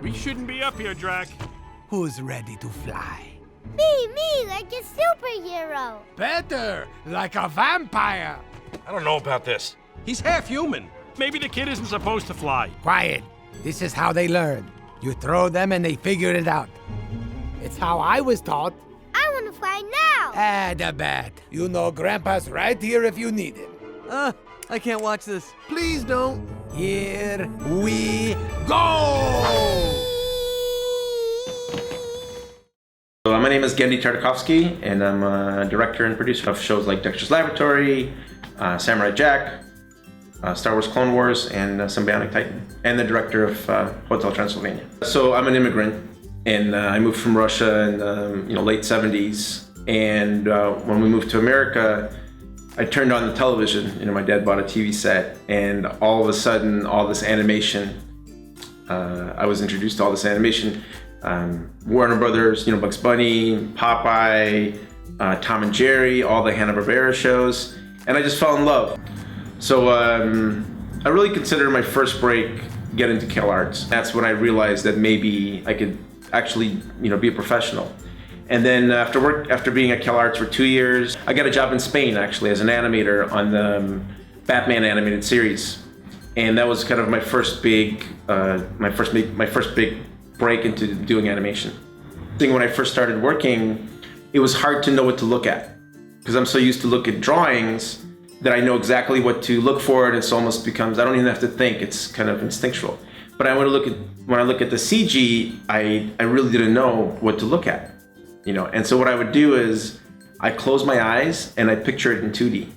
We shouldn't be up here, Drac. Who's ready to fly? Me, like a superhero. Better, like a vampire. I don't know about this. He's half human. Maybe the kid isn't supposed to fly. Quiet. This is how they learn. You throw them and they figure it out. It's how I was taught. I want to fly now. The bat. You know Grandpa's right here if you need him. I can't watch this. Please don't. Here we go! So my name is Genndy Tartakovsky, and I'm a director and producer of shows like Dexter's Laboratory, Samurai Jack, Star Wars Clone Wars, and Sym-Bionic Titan, and the director of Hotel Transylvania. So I'm an immigrant, and I moved from Russia in the late 70s. And when we moved to America, I turned on the television. My dad bought a TV set, and all of a sudden, all this animation. I was introduced to all this animation. Warner Brothers, Bugs Bunny, Popeye, Tom and Jerry, all the Hanna-Barbera shows, and I just fell in love. So I really considered my first break get into CalArts. That's when I realized that maybe I could actually, be a professional. And then after being at CalArts for 2 years, I got a job in Spain actually as an animator on the Batman animated series, and that was kind of my first big, my first big break into doing animation. When I first started working, it was hard to know what to look at because I'm so used to look at drawings that I know exactly what to look for, and it's almost becomes, I don't even have to think, it's kind of instinctual. But when I look at the CG, I really didn't know what to look at, And so what I would do is I close my eyes and I picture it in 2D.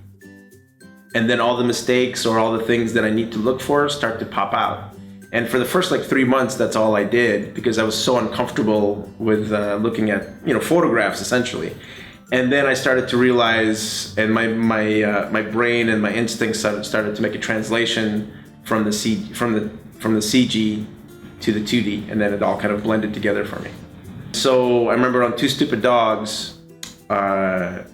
And then all the mistakes or all the things that I need to look for start to pop out. And for the first 3 months, that's all I did because I was so uncomfortable with looking at photographs essentially. And then I started to realize, and my brain and my instincts started to make a translation from the CG to the 2D, and then it all kind of blended together for me. So I remember on Two Stupid Dogs, our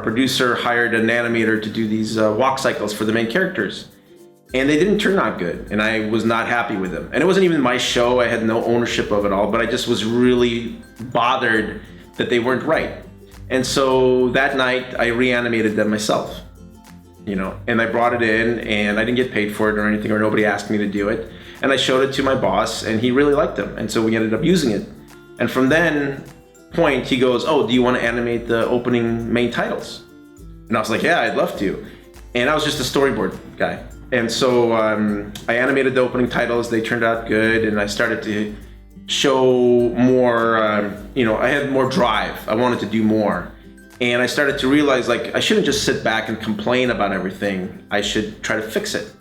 producer hired an animator to do these walk cycles for the main characters. And they didn't turn out good, and I was not happy with them. And it wasn't even my show, I had no ownership of it all, but I just was really bothered that they weren't right. And so that night, I reanimated them myself, and I brought it in, and I didn't get paid for it or anything, or nobody asked me to do it. And I showed it to my boss, and he really liked them, and so we ended up using it. And from then point, he goes, "Oh, do you want to animate the opening main titles?" And I was like, "Yeah, I'd love to." And I was just a storyboard guy. And so I animated the opening titles, they turned out good, and I started to show more, I had more drive, I wanted to do more. And I started to realize I shouldn't just sit back and complain about everything, I should try to fix it,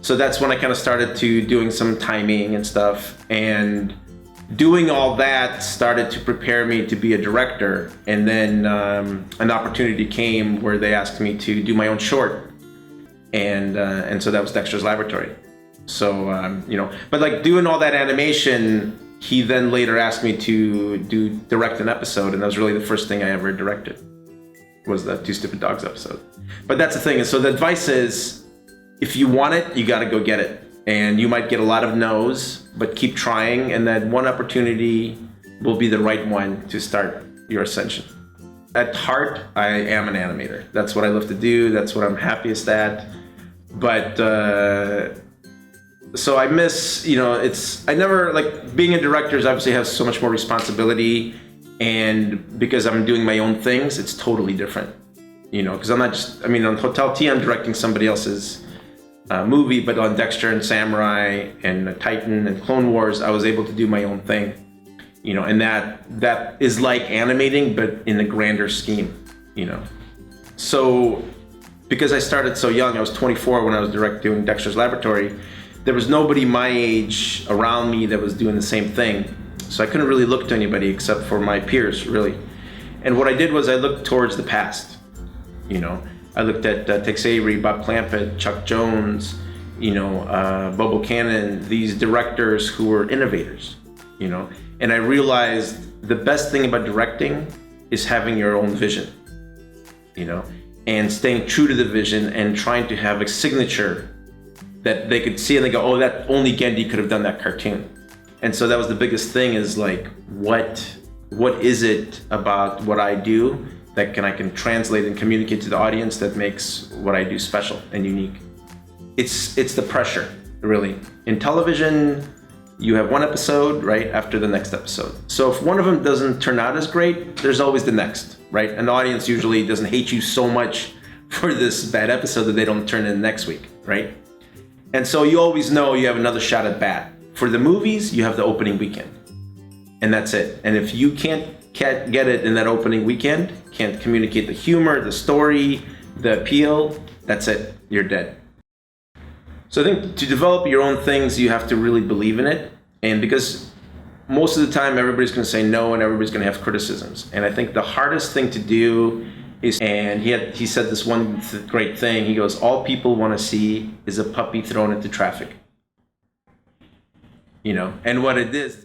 So that's when I kind of started to doing some timing and stuff, and doing all that started to prepare me to be a director. And then an opportunity came where they asked me to do my own short. And so that was Dexter's Laboratory. So, but doing all that animation, he then later asked me to direct an episode, and that was really the first thing I ever directed, was the Two Stupid Dogs episode. But that's the thing, and so the advice is, if you want it, you gotta go get it. And you might get a lot of no's, but keep trying, and that one opportunity will be the right one to start your ascension. At heart, I am an animator. That's what I love to do, that's what I'm happiest at. But so I miss, being a director obviously has so much more responsibility, and because I'm doing my own things, it's totally different, because I'm not just, on Hotel T, I'm directing somebody else's movie, but on Dexter and Samurai and Titan and Clone Wars, I was able to do my own thing, and that is like animating, but in a grander scheme, So, because I started so young, I was 24 when I was doing Dexter's Laboratory, there was nobody my age around me that was doing the same thing. So I couldn't really look to anybody except for my peers, really. And what I did was I looked towards the past. I looked at Tex Avery, Bob Clampett, Chuck Jones, Bobo Cannon, these directors who were innovators, And I realized the best thing about directing is having your own vision, and staying true to the vision and trying to have a signature that they could see and they go, oh, that only Genndy could have done that cartoon. And so that was the biggest thing, is like, what is it about what I do that I can translate and communicate to the audience that makes what I do special and unique? It's the pressure, really. In television, you have one episode, right, after the next episode. So if one of them doesn't turn out as great, there's always the next, right? And the audience usually doesn't hate you so much for this bad episode that they don't turn in next week, right? And so you always know you have another shot at bat. For the movies, you have the opening weekend, and that's it. And if you can't get it in that opening weekend, can't communicate the humor, the story, the appeal, that's it, you're dead. So I think to develop your own things, you have to really believe in it. And because most of the time, everybody's gonna say no and everybody's gonna have criticisms. And I think the hardest thing to do is, and he said this one great thing, he goes, all people wanna see is a puppy thrown into traffic. You know, and what it is,